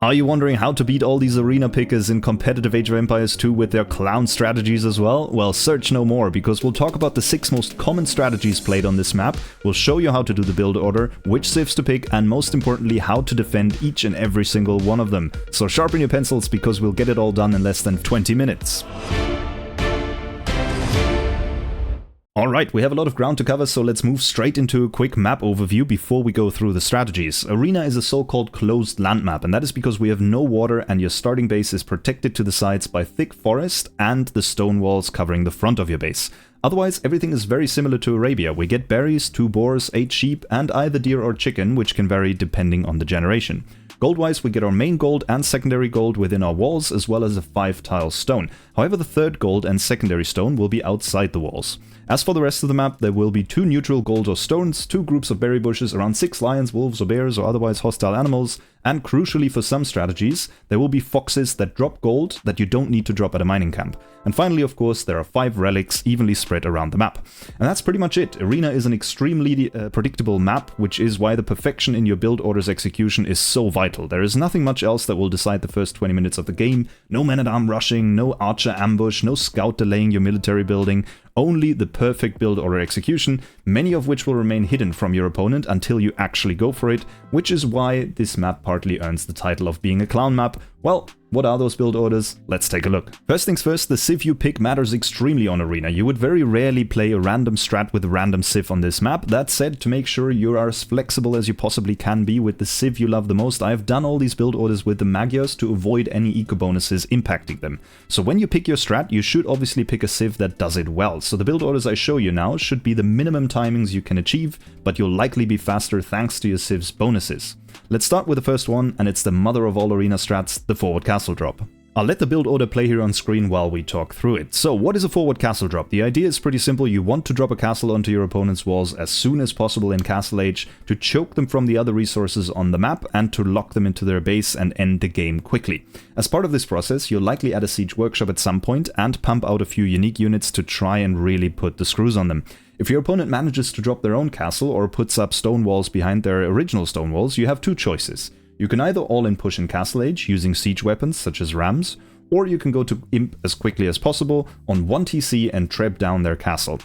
Are you wondering how to beat all these arena pickers in competitive Age of Empires 2 with their clown strategies as well? Well, search no more, because we'll talk about the 6 most common strategies played on this map, we'll show you how to do the build order, which civs to pick, and most importantly how to defend each and every single one of them. So sharpen your pencils, because we'll get it all done in less than 20 minutes. Alright, we have a lot of ground to cover, so let's move straight into a quick map overview before we go through the strategies. Arena is a so-called closed land map, and that is because we have no water and your starting base is protected to the sides by thick forest and the stone walls covering the front of your base. Otherwise, everything is very similar to Arabia. We get berries, 2 boars, 8 sheep, and either deer or chicken, which can vary depending on the generation. Gold-wise, we get our main gold and secondary gold within our walls, as well as a 5-tile stone. However, the third gold and secondary stone will be outside the walls. As for the rest of the map, there will be 2 neutral golds or stones, 2 groups of berry bushes, around 6 lions, wolves or bears or otherwise hostile animals, and crucially for some strategies, there will be foxes that drop gold that you don't need to drop at a mining camp. And finally, of course, there are 5 relics evenly spread around the map. And that's pretty much it. Arena is an extremely predictable map, which is why the perfection in your build order's execution is so vital. There is nothing much else that will decide the first 20 minutes of the game. No man-at-arm rushing, no archer ambush, no scout delaying your military building. Only the perfect build order execution, many of which will remain hidden from your opponent until you actually go for it, which is why this map partly earns the title of being a clown map. Well, what are those build orders? Let's take a look. First things first, the civ you pick matters extremely on Arena. You would very rarely play a random strat with a random civ on this map. That said, to make sure you are as flexible as you possibly can be with the civ you love the most, I have done all these build orders with the Magyars to avoid any eco bonuses impacting them. So when you pick your strat, you should obviously pick a civ that does it well. So the build orders I show you now should be the minimum timings you can achieve, but you'll likely be faster thanks to your civ's bonuses. Let's start with the first one, and it's the mother of all arena strats, the forward castle drop. I'll let the build order play here on screen while we talk through it. So what is a forward castle drop? The idea is pretty simple. You want to drop a castle onto your opponent's walls as soon as possible in Castle Age to choke them from the other resources on the map and to lock them into their base and end the game quickly. As part of this process, you'll likely add a siege workshop at some point and pump out a few unique units to try and really put the screws on them. If your opponent manages to drop their own castle or puts up stone walls behind their original stone walls, you have 2 choices. You can either all-in push in Castle Age using siege weapons such as rams, or you can go to Imp as quickly as possible on 1 TC and trap down their castle.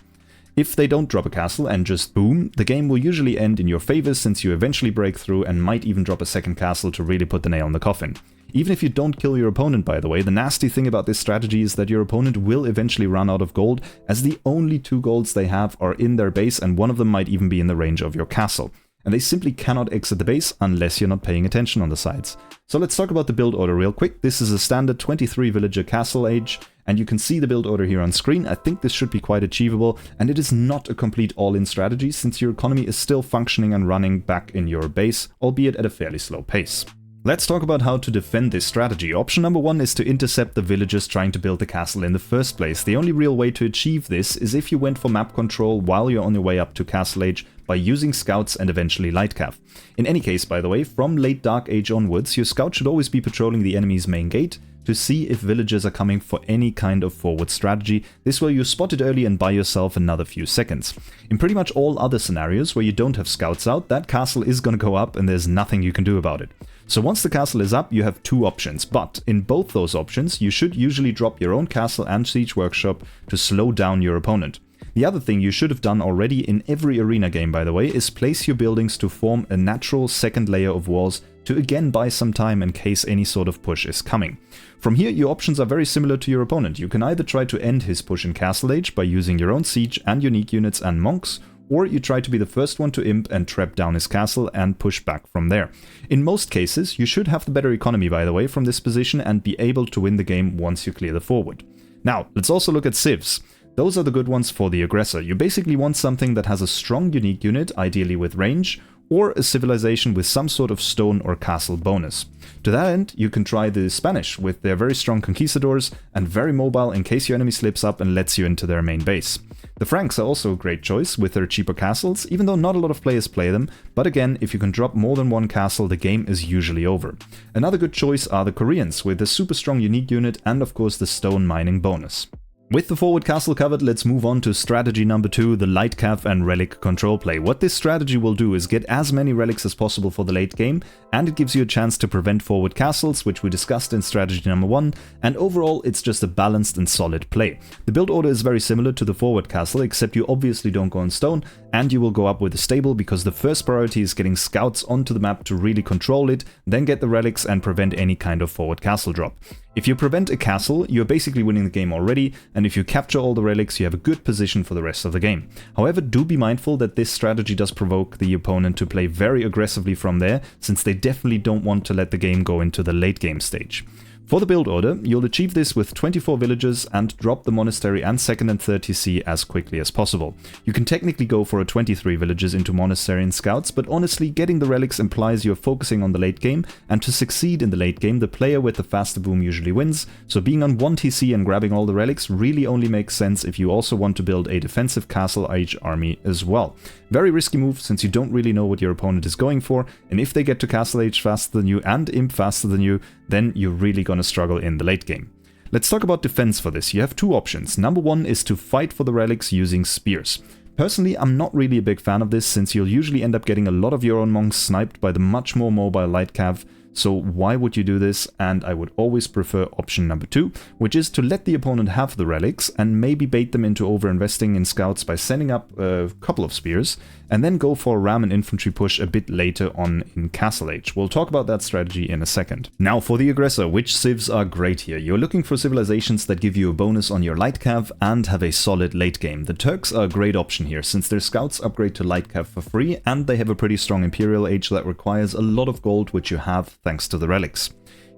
If they don't drop a castle and just boom, the game will usually end in your favor since you eventually break through and might even drop a second castle to really put the nail in the coffin. Even if you don't kill your opponent, by the way, the nasty thing about this strategy is that your opponent will eventually run out of gold, as the only 2 golds they have are in their base and one of them might even be in the range of your castle. And they simply cannot exit the base unless you're not paying attention on the sides. So let's talk about the build order real quick. This is a standard 23 villager Castle Age, and you can see the build order here on screen. I think this should be quite achievable, and it is not a complete all-in strategy since your economy is still functioning and running back in your base, albeit at a fairly slow pace. Let's talk about how to defend this strategy. Option number 1 is to intercept the villagers trying to build the castle in the first place. The only real way to achieve this is if you went for map control while you're on your way up to Castle Age by using scouts and eventually light cav. In any case, by the way, from late Dark Age onwards, your scout should always be patrolling the enemy's main gate to see if villagers are coming for any kind of forward strategy. This way you spot it early and buy yourself another few seconds. In pretty much all other scenarios where you don't have scouts out, that castle is gonna go up and there's nothing you can do about it. So once the castle is up, you have 2 options, but in both those options, you should usually drop your own castle and siege workshop to slow down your opponent. The other thing you should have done already in every arena game, by the way, is place your buildings to form a natural second layer of walls to again buy some time in case any sort of push is coming. From here, your options are very similar to your opponent. You can either try to end his push in Castle Age by using your own siege and unique units and monks, or you try to be the first one to imp and trap down his castle and push back from there. In most cases, you should have the better economy, by the way, from this position and be able to win the game once you clear the forward. Now, let's also look at civs. Those are the good ones for the aggressor. You basically want something that has a strong unique unit, ideally with range, or a civilization with some sort of stone or castle bonus. To that end, you can try the Spanish with their very strong conquistadors and very mobile in case your enemy slips up and lets you into their main base. The Franks are also a great choice with their cheaper castles, even though not a lot of players play them, but again, if you can drop more than 1 castle, the game is usually over. Another good choice are the Koreans with the super strong unique unit and of course the stone mining bonus. With the forward castle covered, let's move on to strategy number 2, the light cav and relic control play. What this strategy will do is get as many relics as possible for the late game, and it gives you a chance to prevent forward castles, which we discussed in strategy number 1, and overall it's just a balanced and solid play. The build order is very similar to the forward castle, except you obviously don't go on stone, and you will go up with a stable because the first priority is getting scouts onto the map to really control it, then get the relics and prevent any kind of forward castle drop. If you prevent a castle, you're basically winning the game already, and if you capture all the relics, you have a good position for the rest of the game. However, do be mindful that this strategy does provoke the opponent to play very aggressively from there, since they definitely don't want to let the game go into the late game stage. For the build order, you'll achieve this with 24 villages and drop the monastery and 2nd and 3rd TC as quickly as possible. You can technically go for a 23 villages into monastery and scouts, but honestly, getting the relics implies you're focusing on the late game, and to succeed in the late game, the player with the faster boom usually wins, so being on 1 TC and grabbing all the relics really only makes sense if you also want to build a defensive castle age army as well. Very risky move, since you don't really know what your opponent is going for, and if they get to castle age faster than you and imp faster than you, then you're really gonna struggle in the late game. Let's talk about defense for this. You have two options. Number 1 is to fight for the relics using spears. Personally, I'm not really a big fan of this, since you'll usually end up getting a lot of your own monks sniped by the much more mobile light cav, so why would you do this? And I would always prefer option number 2, which is to let the opponent have the relics and maybe bait them into over-investing in scouts by sending up a couple of spears, and then go for a ram and infantry push a bit later on in Castle Age. We'll talk about that strategy in a second. Now for the aggressor, which civs are great here? You're looking for civilizations that give you a bonus on your light cav and have a solid late game. The Turks are a great option here, since their scouts upgrade to light cav for free, and they have a pretty strong Imperial age that requires a lot of gold, which you have thanks to the relics.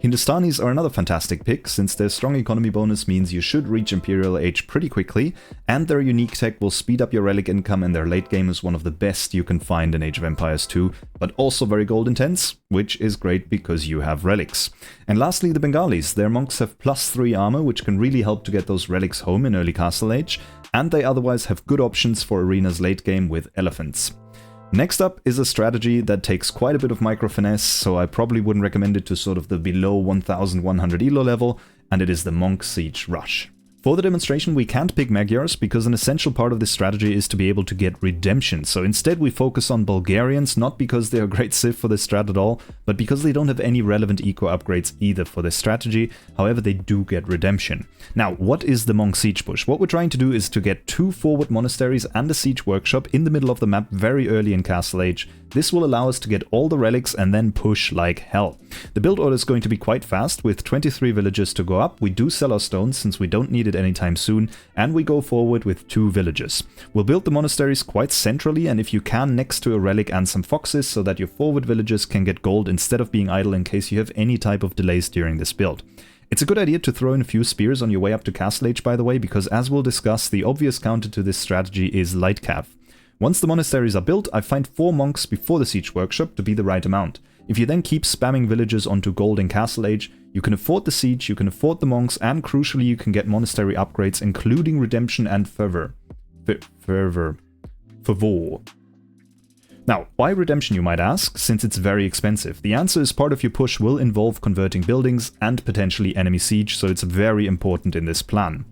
Hindustanis are another fantastic pick, since their strong economy bonus means you should reach Imperial age pretty quickly, and their unique tech will speed up your relic income, and their late game is one of the best you can find in Age of Empires 2, but also very gold intense, which is great because you have relics. And lastly, the Bengalis. Their monks have +3 armor, which can really help to get those relics home in early Castle Age, and they otherwise have good options for Arena's late game with elephants. Next up is a strategy that takes quite a bit of micro finesse, so I probably wouldn't recommend it to sort of the below 1100 elo level, and it is the Monk Siege Rush. For the demonstration, we can't pick Magyars because an essential part of this strategy is to be able to get redemption, so instead we focus on Bulgarians, not because they are a great civ for this strat at all, but because they don't have any relevant eco upgrades either for this strategy. However, they do get redemption. Now, what is the Monk Siege Push? What we're trying to do is to get 2 forward monasteries and a siege workshop in the middle of the map very early in Castle Age. This will allow us to get all the relics and then push like hell. The build order is going to be quite fast, with 23 villages to go up. We do sell our stones since we don't need it anytime soon, and we go forward with 2 villages. We'll build the monasteries quite centrally, and if you can, next to a relic and some foxes, so that your forward villages can get gold instead of being idle in case you have any type of delays during this build. It's a good idea to throw in a few spears on your way up to Castle Age, by the way, because as we'll discuss, the obvious counter to this strategy is light cav. Once the monasteries are built, I find 4 monks before the siege workshop to be the right amount. If you then keep spamming villages onto gold in Castle Age, you can afford the siege, you can afford the monks, and crucially you can get monastery upgrades including redemption and fervor. Fervor. Now, why redemption, you might ask, since it's very expensive? The answer is part of your push will involve converting buildings and potentially enemy siege, so it's very important in this plan.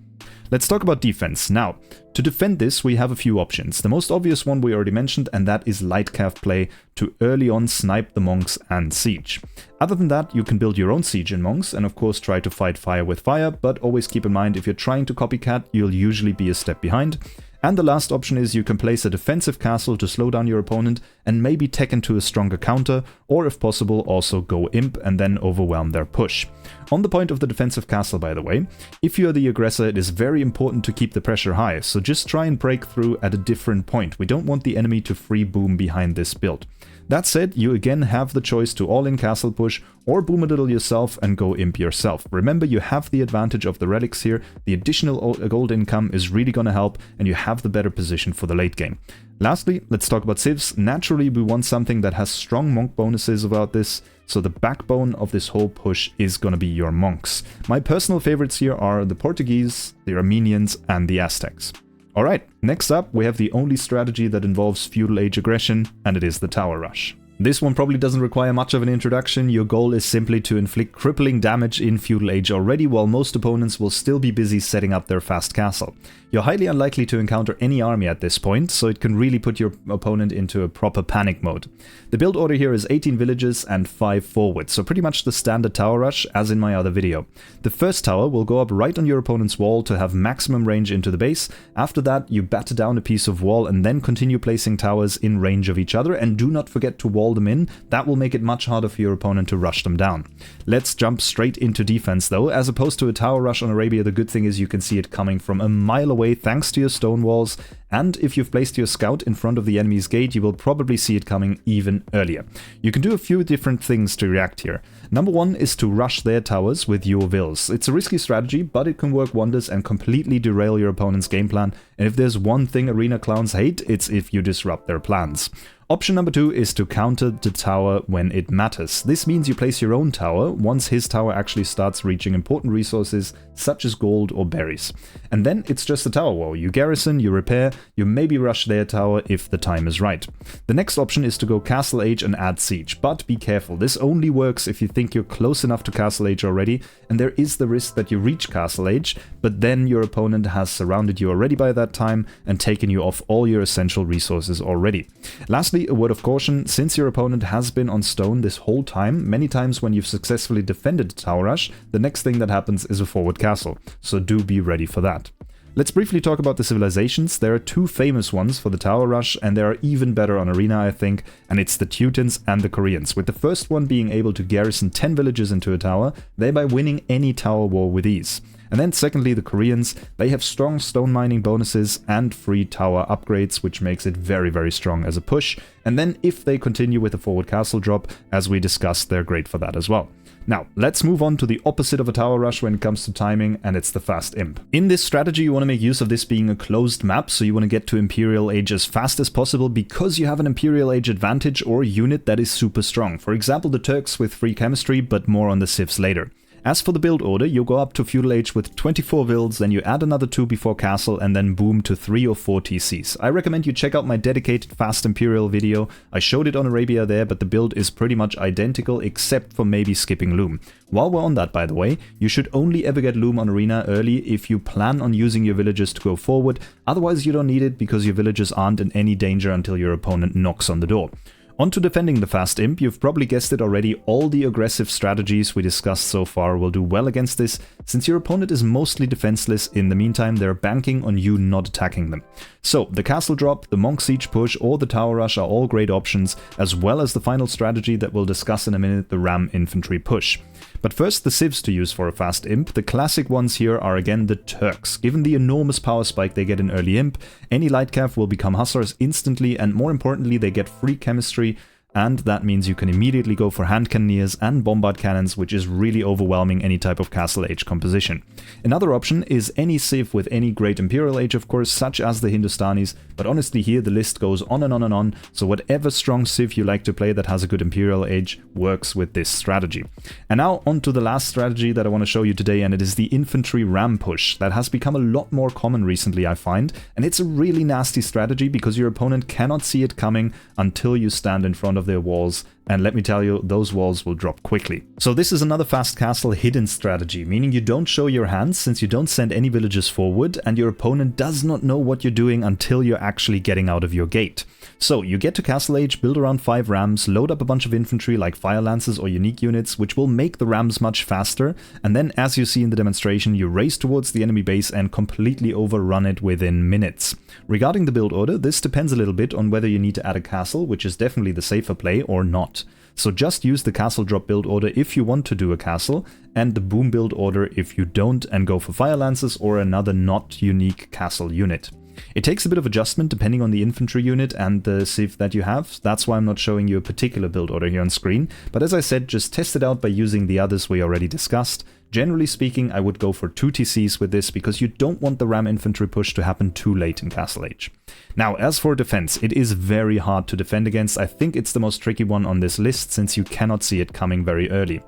Let's talk about defense. Now, to defend this, we have a few options. The most obvious one we already mentioned, and that is light cav play to early on snipe the monks and siege. Other than that, you can build your own siege in monks and of course try to fight fire with fire, but always keep in mind if you're trying to copycat, you'll usually be a step behind. And the last option is you can place a defensive castle to slow down your opponent and maybe tech into a stronger counter, or if possible also go imp and then overwhelm their push. On the point of the defensive castle, by the way, if you're the aggressor, it is very important to keep the pressure high, so just try and break through at a different point. We don't want the enemy to free boom behind this build. That said, you again have the choice to all-in castle push or boom a little yourself and go imp yourself. Remember, you have the advantage of the relics here, the additional gold income is really gonna help, and you have the better position for the late game. Lastly, let's talk about civs. Naturally, we want something that has strong monk bonuses about this, so the backbone of this whole push is gonna be your monks. My personal favorites here are the Portuguese, the Armenians, and the Aztecs. Alright, next up we have the only strategy that involves feudal age aggression, and it is the Tower Rush. This one probably doesn't require much of an introduction. Your goal is simply to inflict crippling damage in Feudal Age already, while most opponents will still be busy setting up their fast castle. You're highly unlikely to encounter any army at this point, so it can really put your opponent into a proper panic mode. The build order here is 18 villages and 5 forwards, so pretty much the standard tower rush as in my other video. The first tower will go up right on your opponent's wall to have maximum range into the base. After that, you batter down a piece of wall and then continue placing towers in range of each other, and do not forget to wall them in. That will make it much harder for your opponent to rush them down. Let's jump straight into defense though. As opposed to a tower rush on Arabia, the good thing is you can see it coming from a mile away thanks to your stone walls, and if you've placed your scout in front of the enemy's gate, you will probably see it coming even earlier. You can do a few different things to react here. Number one is to rush their towers with your vills. It's a risky strategy, but it can work wonders and completely derail your opponent's game plan, and if there's one thing arena clowns hate, it's if you disrupt their plans. Option number 2 is to counter the tower when it matters. This means you place your own tower once his tower actually starts reaching important resources such as gold or berries. And then it's just a tower war. You garrison, you repair, you maybe rush their tower if the time is right. The next option is to go Castle Age and add siege, but be careful. This only works if you think you're close enough to Castle Age already, and there is the risk that you reach Castle Age, but then your opponent has surrounded you already by that time and taken you off all your essential resources already. Lastly, a word of caution, since your opponent has been on stone this whole time, many times when you've successfully defended a tower rush, the next thing that happens is a forward castle, so do be ready for that. Let's briefly talk about the civilizations. There are 2 famous ones for the tower rush, and they are even better on Arena, I think, and it's the Teutons and the Koreans, with the first one being able to garrison 10 villages into a tower, thereby winning any tower war with ease. And then secondly, the Koreans, they have strong stone mining bonuses and free tower upgrades, which makes it very, very strong as a push. And then if they continue with the forward castle drop, as we discussed, they're great for that as well. Now, let's move on to the opposite of a tower rush when it comes to timing, and it's the fast imp. In this strategy, you want to make use of this being a closed map, so you want to get to Imperial Age as fast as possible because you have an Imperial Age advantage or unit that is super strong. For example, the Turks with free chemistry, but more on the civs later. As for the build order, you go up to Feudal Age with 24 vills, then you add another 2 before Castle, and then boom to 3 or 4 TCs. I recommend you check out my dedicated Fast Imperial video. I showed it on Arabia there, but the build is pretty much identical except for maybe skipping Loom. While we're on that, by the way, you should only ever get Loom on Arena early if you plan on using your villagers to go forward, otherwise you don't need it because your villagers aren't in any danger until your opponent knocks on the door. On to defending the fast imp. You've probably guessed it already, all the aggressive strategies we discussed so far will do well against this, since your opponent is mostly defenseless. In the meantime, they're banking on you not attacking them. So, the castle drop, the monk siege push, or the tower rush are all great options, as well as the final strategy that we'll discuss in a minute, the ram infantry push. But first, the civs to use for a fast imp. The classic ones here are again the Turks. Given the enormous power spike they get in early imp, any light cav will become hussars instantly, and more importantly, they get free chemistry, and that means you can immediately go for hand cannoneers and bombard cannons, which is really overwhelming any type of Castle Age composition. Another option is any civ with any great Imperial Age, of course, such as the Hindustanis, but honestly here the list goes on and on and on, so whatever strong civ you like to play that has a good Imperial Age works with this strategy. And now on to the last strategy that I want to show you today, and it is the Infantry Ram push. That has become a lot more common recently, I find, and it's a really nasty strategy because your opponent cannot see it coming until you stand in front of their walls, and let me tell you, those walls will drop quickly. So this is another fast castle hidden strategy, meaning you don't show your hands since you don't send any villagers forward, and your opponent does not know what you're doing until you're actually getting out of your gate. So you get to Castle Age, build around 5 rams, load up a bunch of infantry like fire lances or unique units, which will make the rams much faster, and then as you see in the demonstration, you race towards the enemy base and completely overrun it within minutes. Regarding the build order, this depends a little bit on whether you need to add a castle, which is definitely the safer play, or not. So just use the castle drop build order if you want to do a castle, and the boom build order if you don't, and go for fire lances or another not unique castle unit. It takes a bit of adjustment depending on the infantry unit and the civ that you have. That's why I'm not showing you a particular build order here on screen, but as I said, just test it out by using the others we already discussed. Generally speaking, I would go for 2 TCs with this because you don't want the ram infantry push to happen too late in Castle Age. Now, as for defense, it is very hard to defend against. I think it's the most tricky one on this list since you cannot see it coming very early.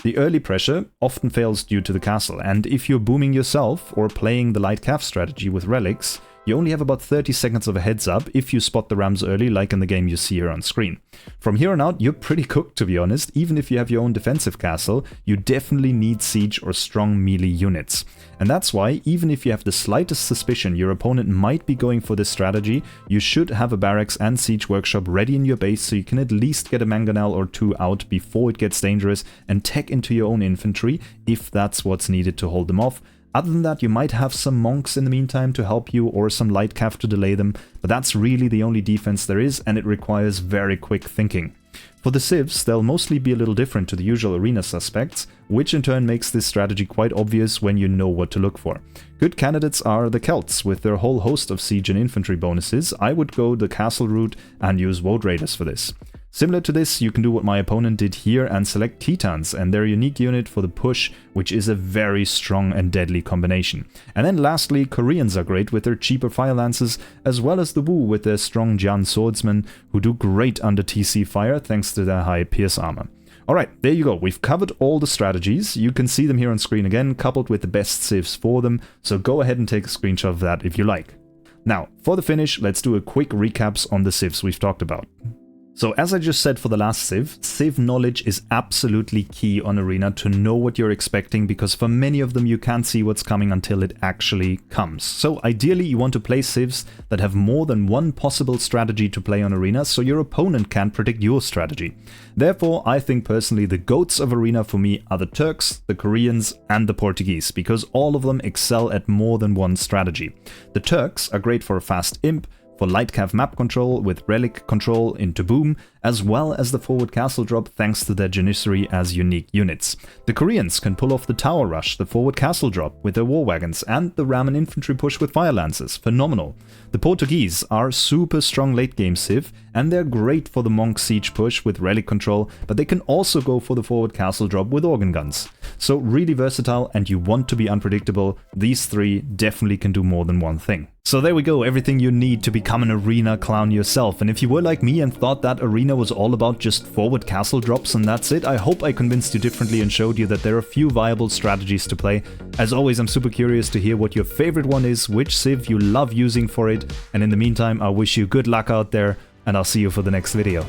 The early pressure often fails due to the castle, and if you're booming yourself or playing the light cav strategy with relics, you only have about 30 seconds of a heads up if you spot the Rams early, like in the game you see here on screen. From here on out, you're pretty cooked, to be honest. Even if you have your own defensive castle, you definitely need siege or strong melee units. And that's why, even if you have the slightest suspicion your opponent might be going for this strategy, you should have a barracks and siege workshop ready in your base so you can at least get a mangonel or two out before it gets dangerous and tech into your own infantry if that's what's needed to hold them off. Other than that, you might have some monks in the meantime to help you or some light cav to delay them, but that's really the only defense there is, and it requires very quick thinking. For the civs, they'll mostly be a little different to the usual arena suspects, which in turn makes this strategy quite obvious when you know what to look for. Good candidates are the Celts, with their whole host of siege and infantry bonuses. I would go the castle route and use Woad Raiders for this. Similar to this, you can do what my opponent did here and select Tetons and their unique unit for the push, which is a very strong and deadly combination. And then lastly, Koreans are great with their cheaper fire lances, as well as the Wu with their strong Jian swordsmen, who do great under TC fire thanks to their high pierce armor. Alright, there you go, we've covered all the strategies. You can see them here on screen again, coupled with the best civs for them, so go ahead and take a screenshot of that if you like. Now, for the finish, let's do a quick recaps on the civs we've talked about. So as I just said for the last civ knowledge is absolutely key on Arena to know what you're expecting, because for many of them you can't see what's coming until it actually comes. So ideally you want to play civs that have more than one possible strategy to play on Arena, so your opponent can't predict your strategy. Therefore, I think personally the GOATs of Arena for me are the Turks, the Koreans and the Portuguese, because all of them excel at more than one strategy. The Turks are great for a fast imp, for light cav map control with relic control into boom, as well as the forward castle drop thanks to their Janissary as unique units. The Koreans can pull off the tower rush, the forward castle drop with their war wagons, and the ram and infantry push with fire lances. Phenomenal. The Portuguese are super strong late game civ, and they're great for the monk siege push with relic control, but they can also go for the forward castle drop with organ guns. So really versatile, and you want to be unpredictable, these three definitely can do more than one thing. So there we go, everything you need to become an Arena clown yourself. And if you were like me and thought that Arena was all about just forward castle drops and that's it, I hope I convinced you differently and showed you that there are a few viable strategies to play. As always, I'm super curious to hear what your favorite one is, which civ you love using for it, and in the meantime, I wish you good luck out there, and I'll see you for the next video.